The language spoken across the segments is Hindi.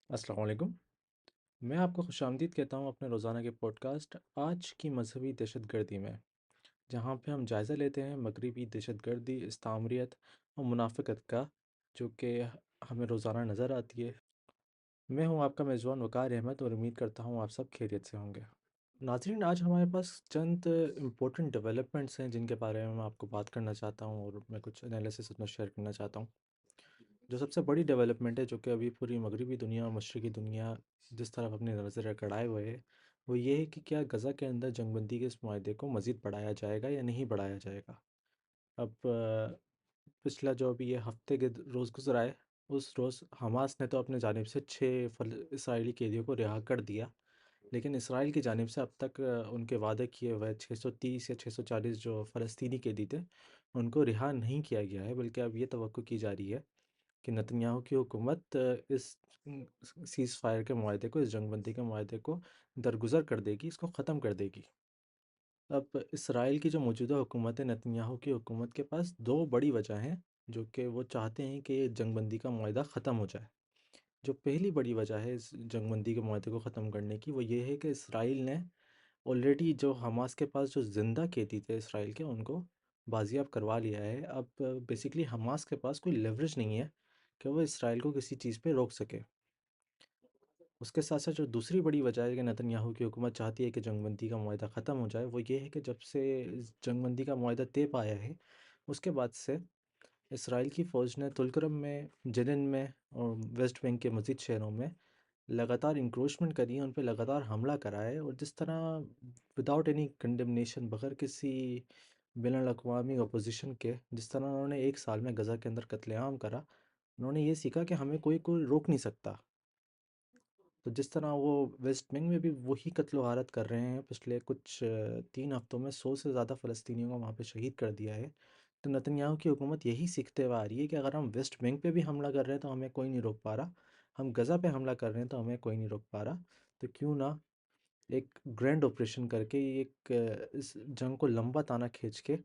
अस्सलाम वालेकुम। मैं आपको खुशामदीद कहता हूँ अपने रोज़ाना के पॉडकास्ट आज की मजहबी दहशतगर्दी में, जहाँ पे हम जायज़ा लेते हैं मगरबी दहशतगर्दी, इस्लामियत और मुनाफ़िकत का, जो कि हमें रोज़ाना नज़र आती है। मैं हूँ आपका मेज़बान वक़ार अहमद और उम्मीद करता हूँ आप सब खैरियत से होंगे। नाज़रीन, आज हमारे पास चंद इम्पोर्टेंट डेवलपमेंट्स हैं जिनके बारे में मैं आपको बात करना चाहता हूँ और मैं कुछ एनालिसिस अपना शेयर करना चाहता हूँ। जो सबसे बड़ी डेवलपमेंट है, जो कि अभी पूरी मगरबी दुनिया और मशरक़ी दुनिया जिस तरफ अपनी नज़र गड़ाए हुए है, वो ये है कि क्या गज़ा के अंदर जंगबंदी के इस माहदे को मज़ीद बढ़ाया जाएगा या नहीं बढ़ाया जाएगा। अब पिछला जो अभी ये हफ्ते के रोज़ गुजरा है, उस रोज़ हमास ने तो अपने जानिब से 6 इसराइली कैदियों को रिहा कर दिया, लेकिन इसराइल की जानिब से अब तक उनके वादे किए हुए 630 या 640 जो फ़लस्तीनी कैदी थे, उनको रिहा नहीं किया गया है, बल्कि अब ये तवक्को की जा रही है कि नेतन्याहू की हुकूमत इस सीज़ फायर के माहदे को, इस जंगबंदी के माहदे को दरगुज़र कर देगी, इसको ख़त्म कर देगी। अब इसराइल की जो मौजूदा हुकूमत है, नेतन्याहू की हुकूमत के पास दो बड़ी वजह हैं, जो कि वो चाहते हैं कि ये जंगबंदी का माहदा ख़त्म हो जाए। जो पहली बड़ी वजह है इस जंगबंदी के माहदे को ख़त्म करने की, वो ये है कि इसराइल ने ऑलरेडी जो हमास के पास जो ज़िंदा कैदी थे इसराइल के, उनको बाजियाब करवा लिया है। अब बेसिकली हमास के पास कोई लेवरेज नहीं है कि वो इसराइल को किसी चीज़ पे रोक सके। उसके साथ साथ जो दूसरी बड़ी वजह है कि नेतन्याहू की हुकूमत चाहती है कि जंगबंदी का माहदा ख़त्म हो जाए, वो ये है कि जब से इस जंगबंदी का माहदा तय पाया है, उसके बाद से इसराइल की फ़ौज ने तुलकरम में, जेनिन में और वेस्ट बैंक के मज़ीद शहरों में लगातार इंक्रोचमेंट करी है, उन पे लगातार हमला करा है। और जिस तरह विदाउट एनी कंडेमनेशन, बगैर किसी बैनुल-अक़वामी अपोज़िशन के, जिस तरह उन्होंने एक साल में गज़ा के अंदर कत्लेआम करा, उन्होंने ये सीखा कि हमें कोई कोई रोक नहीं सकता। तो जिस तरह वो वेस्ट बैंक में भी वही कत्ल वारत कर रहे हैं, पिछले कुछ 3 हफ्तों में 100 से ज़्यादा फ़लस्तीनियों को वहाँ पे शहीद कर दिया है। तो नेतन्याहू की हुकूमत यही सीखते हुए आ रही है कि अगर हम वेस्ट बैंक पे भी हमला कर रहे हैं तो हमें कोई नहीं रोक पा रहा, हम गज़ा पे हमला कर रहे हैं तो हमें कोई नहीं रोक पा रहा, तो क्यों ना एक ग्रैंड ऑपरेशन करके एक इस जंग को लंबा ताना खींच के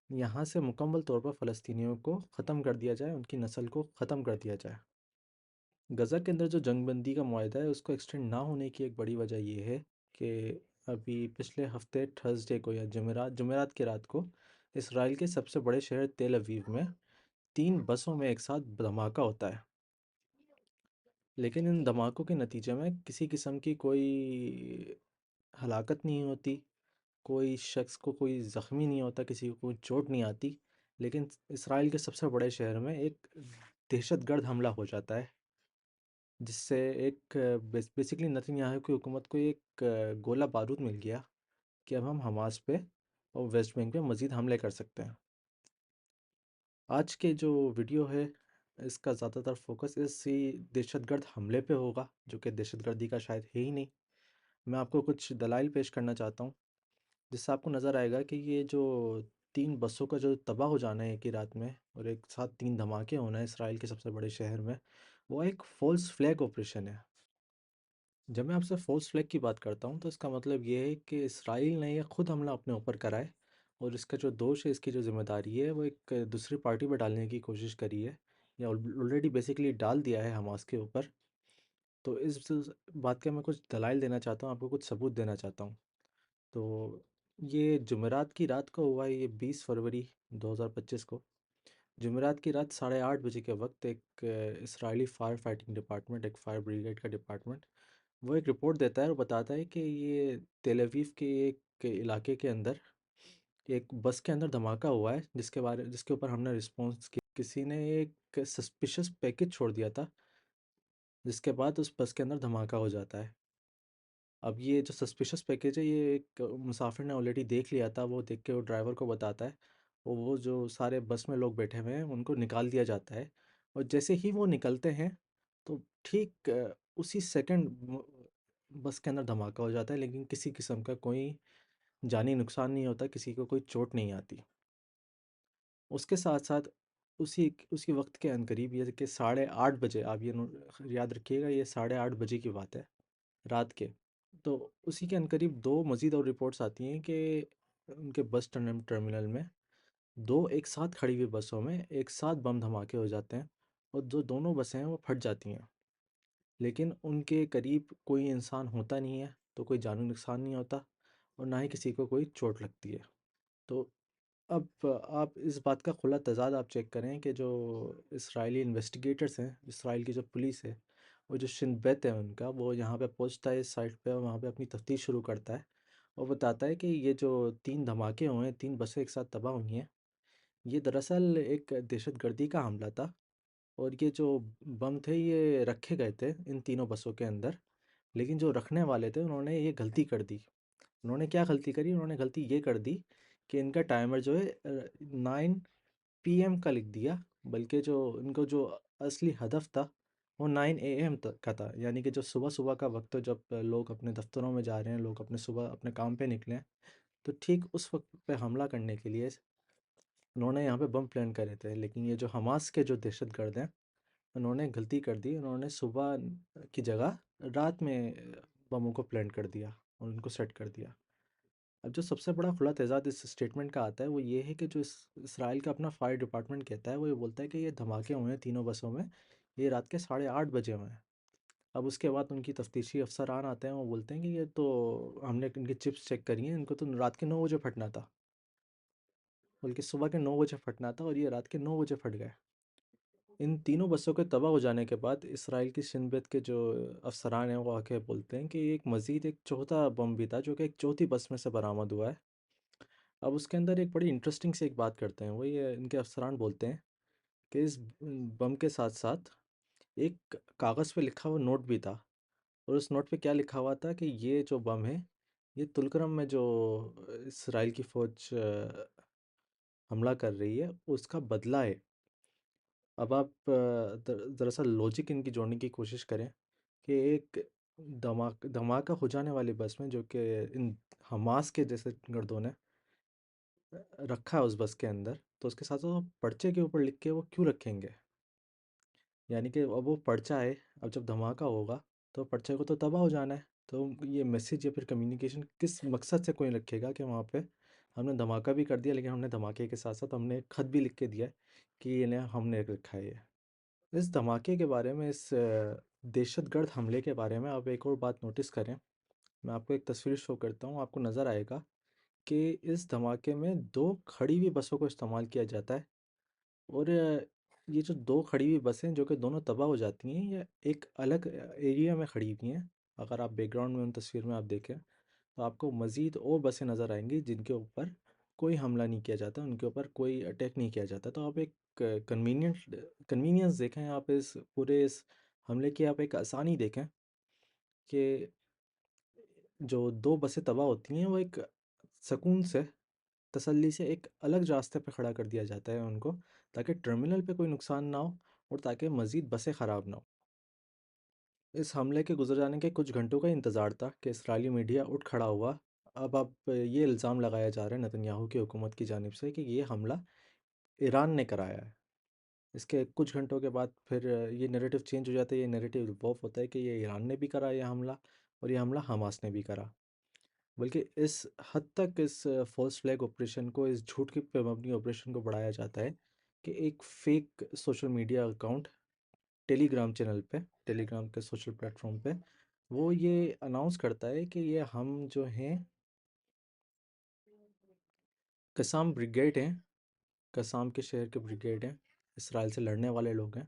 यहाँ से मुकम्मल तौर पर फ़लस्तीनियों को ख़त्म कर दिया जाए, उनकी नस्ल को ख़त्म कर दिया जाए। गज़ा के अंदर जो जंगबंदी का मुआहदा है, उसको एक्सटेंड ना होने की एक बड़ी वजह ये है कि अभी पिछले हफ्ते थर्सडे को या जुमेरात की रात को इसराइल के सबसे बड़े शहर तेल अवीव में 3 बसों में एक साथ धमाका होता है। लेकिन इन धमाकों के नतीजे में किसी किस्म की कोई हलाकत नहीं होती, कोई शख्स को कोई ज़ख्मी नहीं होता, किसी को कोई चोट नहीं आती। लेकिन इसराइल के सबसे बड़े शहर में एक दहशतगर्द हमला हो जाता है, जिससे एक बेसिकली नेतन्याहू की हुकूमत को एक गोला बारूद मिल गया कि अब हम हमास पे और वेस्ट बैंक पे मज़ीद हमले कर सकते हैं। आज के जो वीडियो है, इसका ज़्यादातर फोकस इसी दहशतगर्द हमले पे होगा, जो कि दहशतगर्दी का शायद है ही नहीं। मैं आपको कुछ दलाइल पेश करना चाहता हूँ, जिससे आपको नज़र आएगा कि ये जो 3 बसों का जो तबाह हो जाना है एक ही रात में और एक साथ 3 धमाके होना है इसराइल के सबसे बड़े शहर में, वो एक फ़ॉल्स फ्लैग ऑपरेशन है। जब मैं आपसे फ़ॉल्स फ्लैग की बात करता हूँ, तो इसका मतलब ये है कि इसराइल ने ये खुद हमला अपने ऊपर करा है और इसका जो दोष है, इसकी जो ज़िम्मेदारी है, वो एक दूसरी पार्टी पे डालने की कोशिश करी है, या ऑलरेडी बेसिकली डाल दिया है हमास के ऊपर। तो इस बात के मैं कुछ दलाइल देना चाहता हूँ, आपको कुछ सबूत देना चाहता हूँ। तो ये जुमेरात की रात को हुआ है, ये 20 फरवरी 2025 को। जुमेरात की रात 8:30 बजे के वक़्त एक इसराइली फायर फाइटिंग डिपार्टमेंट, एक फायर ब्रिगेड का डिपार्टमेंट, वो एक रिपोर्ट देता है और बताता है कि ये तेल अवीव के एक इलाके के अंदर एक बस के अंदर धमाका हुआ है, जिसके ऊपर हमने रिस्पॉन्स किया। किसी ने एक सस्पिशियस पैकेज छोड़ दिया था, जिसके बाद उस बस के अंदर धमाका हो जाता है। अब ये जो सस्पिशियस पैकेज है, ये एक मुसाफिर ने ऑलरेडी देख लिया था, वो देख के वो ड्राइवर को बताता है और वो जो सारे बस में लोग बैठे हुए हैं, उनको निकाल दिया जाता है। और जैसे ही वो निकलते हैं, तो ठीक उसी सेकंड बस के अंदर धमाका हो जाता है, लेकिन किसी किस्म का कोई जानी नुकसान नहीं होता, किसी को कोई चोट नहीं आती। उसके साथ-साथ उसी उसी वक़्त के अंकरीब, ये कि 8:30 बजे, आप ये याद रखिएगा, ये 8:30 बजे की बात है, रात के। तो उसी के अंकरीब 2 मज़ीद और रिपोर्ट्स आती हैं कि उनके बस टर्मिनल में 2 एक साथ खड़ी हुई बसों में एक साथ बम धमाके हो जाते हैं और जो दोनों बसें हैं वो फट जाती हैं। लेकिन उनके करीब कोई इंसान होता नहीं है, तो कोई जानी नुकसान नहीं होता और ना ही किसी को कोई चोट लगती है। तो अब आप इस बात का खुला तज़ाद आप चेक करें कि जो इसराइली इन्वेस्टिगेटर्स हैं, इसराइल की जो पुलिस है, वो जो शिन बेत है उनका, वो यहाँ पे पहुँचता है इस साइट पे और वहाँ पे अपनी तफ्तीश शुरू करता है और बताता है कि ये जो 3 धमाके हुए हैं, 3 बसें एक साथ तबाह हुई हैं, ये दरअसल एक दहशतगर्दी का हमला था और ये जो बम थे ये रखे गए थे इन तीनों बसों के अंदर। लेकिन जो रखने वाले थे उन्होंने ये गलती कर दी। उन्होंने क्या गलती करी? उन्होंने गलती ये कर दी कि इनका टाइमर जो है 9 पीएम का लिख दिया, बल्कि जो इनको जो असली हदफ था वो 9 एएम का था। यानी कि जो सुबह सुबह का वक्त है, जब लोग अपने दफ्तरों में जा रहे हैं, लोग अपने सुबह अपने काम पे निकले हैं, तो ठीक उस वक्त पे हमला करने के लिए उन्होंने यहाँ पे बम प्लान करे थे। लेकिन ये जो हमास के जो दहशतगर्द हैं, उन्होंने गलती कर दी। उन्होंने सुबह की जगह रात में बमों को प्लान कर दिया और उनको सेट कर दिया। अब जो सबसे बड़ा खुला तेज़ाद इस स्टेटमेंट का आता है वो ये है कि जो इसराइल का अपना फायर डिपार्टमेंट कहता है, वो ये बोलता है कि ये धमाके हुए हैं तीनों बसों में, ये रात के 8:30 बजे हुए हैं। अब उसके बाद उनकी तफ्तीशी अफसरान आते हैं, वो बोलते हैं कि ये तो हमने इनकी चिप्स चेक करी हैं, इनको तो रात के 9 बजे फटना था, बल्कि सुबह के 9 बजे फटना था और ये रात के 9 बजे फट गए। इन तीनों बसों के तबाह हो जाने के बाद इसराइल की शिन बेत के जो अफसरान हैं वो आके बोलते हैं कि एक मज़ीद एक चौथा बम भी था जो कि एक चौथी बस में से बरामद हुआ है। अब उसके अंदर एक बड़ी इंटरेस्टिंग सी एक बात करते हैं, वो ये इनके अफसरान बोलते हैं कि इस बम के साथ साथ एक कागज़ पे लिखा हुआ नोट भी था और उस नोट पे क्या लिखा हुआ था कि ये जो बम है, ये तुलकरम में जो इसराइल की फ़ौज हमला कर रही है उसका बदला है। अब आप दरअसल लॉजिक इनकी जोड़ने की कोशिश करें कि एक धमाका हो जाने वाली बस में जो कि इन हमास के जैसे गर्दों ने रखा है उस बस के अंदर, तो उसके साथ साथ वो पर्चे के ऊपर लिख के वो क्यों रखेंगे? यानी कि अब वो पर्चा है, अब जब धमाका होगा तो पर्चे को तो तबाह हो जाना है, तो ये मैसेज या फिर कम्युनिकेशन किस मकसद से कोई रखेगा कि वहाँ पे हमने धमाका भी कर दिया, लेकिन हमने धमाके के साथ साथ हमने एक खत भी लिख के दिया है कि ये ना हमने रखा है ये। इस धमाके के बारे में, इस दहशतगर्द हमले के बारे में आप एक और बात नोटिस करें। मैं आपको एक तस्वीर शो करता हूँ, आपको नज़र आएगा कि इस धमाके में 2 खड़ी हुई बसों को इस्तेमाल किया जाता है और ये जो 2 खड़ी हुई बसें जो कि दोनों तबाह हो जाती हैं, ये एक अलग एरिया में खड़ी हुई हैं। अगर आप बैकग्राउंड में उन तस्वीर में आप देखें, तो आपको मज़ीद और बसें नज़र आएँगी जिनके ऊपर कोई हमला नहीं किया जाता, उनके ऊपर कोई अटैक नहीं किया जाता। तो आप एक कन्वीनियंस देखें, आप इस पूरे इस हमले की आप एक आसानी देखें कि जो 2 बसें तबाह होती हैं, वो एक सुकून से, तसल्ली से एक अलग रास्ते पे खड़ा कर दिया जाता है उनको, ताकि टर्मिनल पे कोई नुकसान ना हो और ताकि मज़ीद बसें ख़राब ना हो। इस हमले के गुजर जाने के कुछ घंटों का इंतज़ार था कि इस्राएली मीडिया उठ खड़ा हुआ। अब ये इल्ज़ाम लगाया जा रहा है नेतन्याहू की हुकूमत की जानिब से कि ये हमला ईरान ने कराया है। इसके कुछ घंटों के बाद फिर ये नैरेटिव चेंज हो जाता है, ये नैरेटिव इवॉल्व होता है कि ये ईरान ने भी करा ये हमला और ये हमला हमास ने भी करा। बल्कि इस हद तक इस फ़ॉल्स फ्लैग ऑपरेशन को, इस झूठ की पे मबनी ऑपरेशन को बढ़ाया जाता है कि एक fake social media account Telegram channel पे, टेलीग्राम के सोशल प्लेटफ़ॉर्म पे, वो ये अनाउंस करता है कि ये हम जो हैं कसाम ब्रिगेड हैं, कसाम के शहर के ब्रिगेड हैं, इसराइल से लड़ने वाले लोग हैं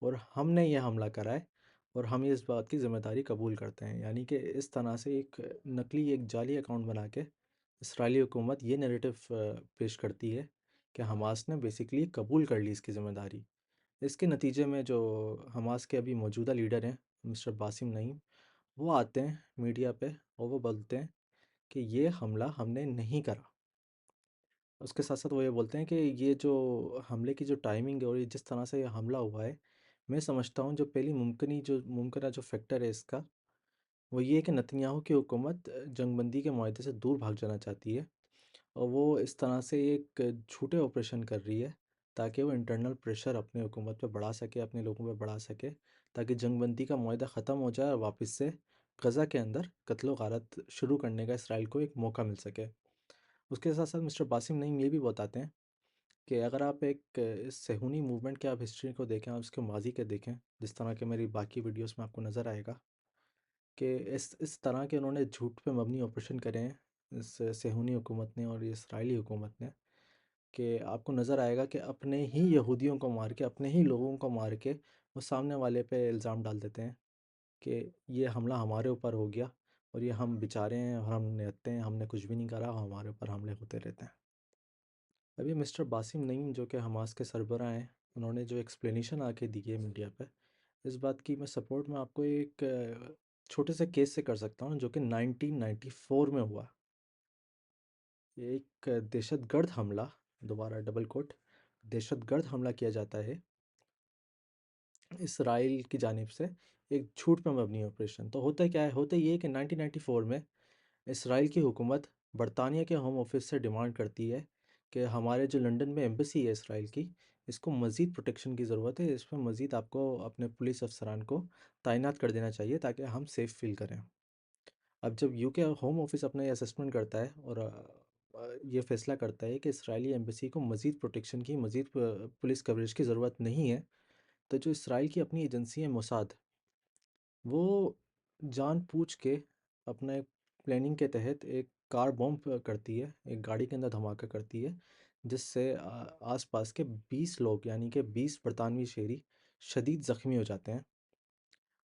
और हमने ये हमला करा है और हम इस बात की ज़िम्मेदारी कबूल करते हैं। यानी कि इस तरह से एक नकली, एक जाली अकाउंट बना के इसराइली हुकूमत ये नैरेटिव पेश करती है कि हमास ने बेसिकली कबूल कर ली इसकी ज़िम्मेदारी। इसके नतीजे में जो हमास के अभी मौजूदा लीडर हैं, मिस्टर बासिम नईम, वो आते हैं मीडिया पे और वो बोलते हैं कि ये हमला हमने नहीं करा। उसके साथ-साथ वो ये बोलते हैं कि ये जो हमले की जो टाइमिंग है और ये जिस तरह से ये हमला हुआ है, मैं समझता हूँ जो पहली मुमकिन जो फैक्टर है इसका, वो ये है कि नेतन्याहू की हुकूमत जंगबंदी के मुआहदे से दूर भाग जाना चाहती है और वो इस तरह से एक झूठे ऑपरेशन कर रही है ताकि वो इंटरनल प्रेशर अपनी हुकूमत पे बढ़ा सके, अपने लोगों पे बढ़ा सके, ताकि जंगबंदी का मुआहदा ख़त्म हो जाए और वापस से गज़ा के अंदर कत्ल-ओ-गारत शुरू करने का इसराइल को एक मौका मिल सके। उसके साथ-साथ मिस्टर बासिम नईम ये भी बताते हैं कि अगर आप एक इस सेहूनी मूवमेंट की आप हिस्ट्री को देखें, आप उसके माजी के देखें, जिस तरह के मेरी बाकी वीडियोस में आपको नज़र आएगा कि इस तरह के उन्होंने झूठ पे मबनी ऑपरेशन करे हैं, इस सेहूनी हुकूमत ने और ये इसराइली हुकूमत ने, कि आपको नज़र आएगा कि अपने ही यहूदियों को मार के, अपने ही लोगों को मार के वो सामने वाले पे इल्ज़ाम डाल देते हैं कि ये हमला हमारे ऊपर हो गया और ये हम बेचारे हैं और हम निहत्ते हैं, हमने कुछ भी नहीं करा, हमारे ऊपर हमले होते रहते हैं। अभी मिस्टर बासिम नईम जो कि हमास के सरबराह हैं, उन्होंने जो एक्सप्लेनेशन आके दी है मीडिया पे, इस बात की मैं सपोर्ट में आपको एक छोटे से केस से कर सकता हूँ जो कि 1994 में हुआ। ये एक दहशतगर्द हमला, दोबारा डबल कोट, दहशतगर्द हमला किया जाता है इसराइल की जानिब से, एक झूठ पे मबनी ऑपरेशन। तो होता क्या है, होता ये है कि 1994 में इसराइल की हुकूमत बरतानिया के होम ऑफिस से डिमांड करती है कि हमारे जो लंदन में एम्बेसी है इसराइल की, इसको मज़ीद प्रोटेक्शन की ज़रूरत है, इसमें मज़ीद आपको अपने पुलिस अफसरान को तैनात कर देना चाहिए ताकि हम सेफ़ फील करें। अब जब यूके होम ऑफिस अपना ये असेसमेंट करता है और ये फ़ैसला करता है कि इसराइली एम्बेसी को मज़ीद प्रोटेक्शन की, मज़ीद पुलिस कवरेज की ज़रूरत नहीं है, तो जो इसराइल की अपनी एजेंसी है मोसाद, वो जानबूझ के अपना एक प्लानिंग के तहत एक कार बॉम्ब करती है, एक गाड़ी के अंदर धमाका करती है, जिससे आसपास के 20 लोग यानी कि 20 बरतानवी शहरी शदीद ज़ख्मी हो जाते हैं।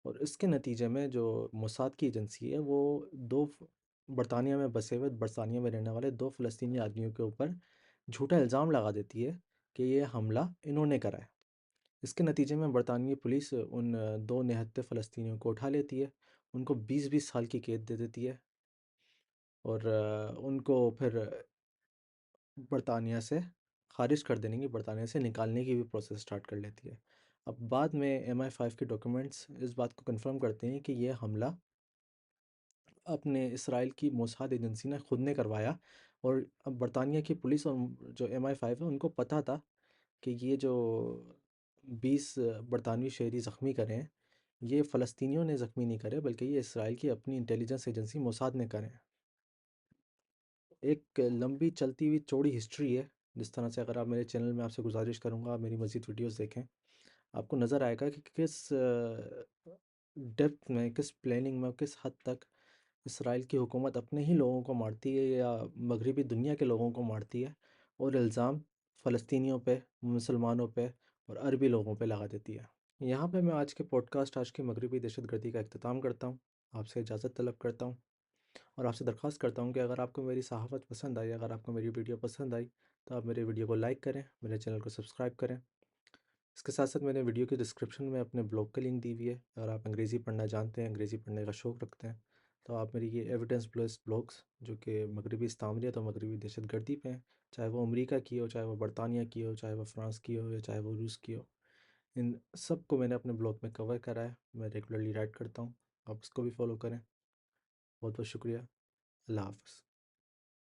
और इसके नतीजे में जो मोसाद की एजेंसी है वो दो बरतानिया में बसे हुए, बरतानिया में रहने वाले दो फ़लस्तीनी आदमियों के ऊपर झूठा इल्ज़ाम लगा देती है कि ये हमला इन्होंने करा है। इसके नतीजे में बरतानवी पुलिस उन दो निहत्थे फ़लस्तीनियों को उठा लेती है, उनको 20-20 साल की कैद दे देती है और उनको फिर बरतानिया से ख़ारिज कर देने की, बरतानिया से निकालने की भी प्रोसेस स्टार्ट कर लेती है। अब बाद में MI5 के डॉक्यूमेंट्स इस बात को कंफर्म करते हैं कि ये हमला अपने इसराइल की मोसाद एजेंसी ने खुद ने करवाया और अब बरतानिया की पुलिस और जो MI5 है उनको पता था कि ये जो 20 बरतानवी शहरी ज़ख्मी करे हैं, ये फ़लस्तीनियों ने ज़ख्मी नहीं करे बल्कि ये इसराइल की अपनी इंटेलिजेंस एजेंसी मोसाद ने करे हैं। एक लंबी चलती हुई चौड़ी हिस्ट्री है, जिस तरह से अगर आप मेरे चैनल में, आपसे गुजारिश करूँगा आप मेरी मज़ीद वीडियोस देखें, आपको नज़र आएगा कि किस डेप्थ में, किस प्लानिंग में, किस हद तक इसराइल की हुकूमत अपने ही लोगों को मारती है या मगरबी दुनिया के लोगों को मारती है और इल्ज़ाम फ़लस्तीनियों पे, मुसलमानों पे और अरबी लोगों पे लगा देती है। यहाँ पे मैं आज के पॉडकास्ट, आज की मगरबी दहशतगर्दी का अख्ताम करता हूँ। आपसे इजाज़त तलब करता हूँ और आपसे दरख्वास्त करता हूँ कि अगर आपको मेरी सहाफ़त पसंद आई, अगर आपको मेरी वीडियो पसंद आई, तो आप मेरे वीडियो को लाइक करें, मेरे चैनल को सब्सक्राइब करें। इसके साथ साथ मैंने वीडियो के डिस्क्रिप्शन में अपने ब्लॉग का लिंक दी हुई है। अगर आप अंग्रेज़ी पढ़ना जानते हैं, अंग्रेज़ी पढ़ने का शौक़ रखते हैं, तो आप मेरी ये एविडेंस बेस्ड ब्लॉग्स जो कि मगरबी इस्लामियत और मगरबी दहशतगर्दी पे हैं, चाहे वो अमेरिका की हो, चाहे वो बरतानिया की हो, चाहे वो फ़्रांस की हो या चाहे वो रूस की हो, इन सब को मैंने अपने ब्लॉग में कवर करा है। मैं रेगुलरली राइट करता हूँ, आप उसको भी फॉलो करें। बहुत बहुत शुक्रिया। अल्लाह हाफ़िज़।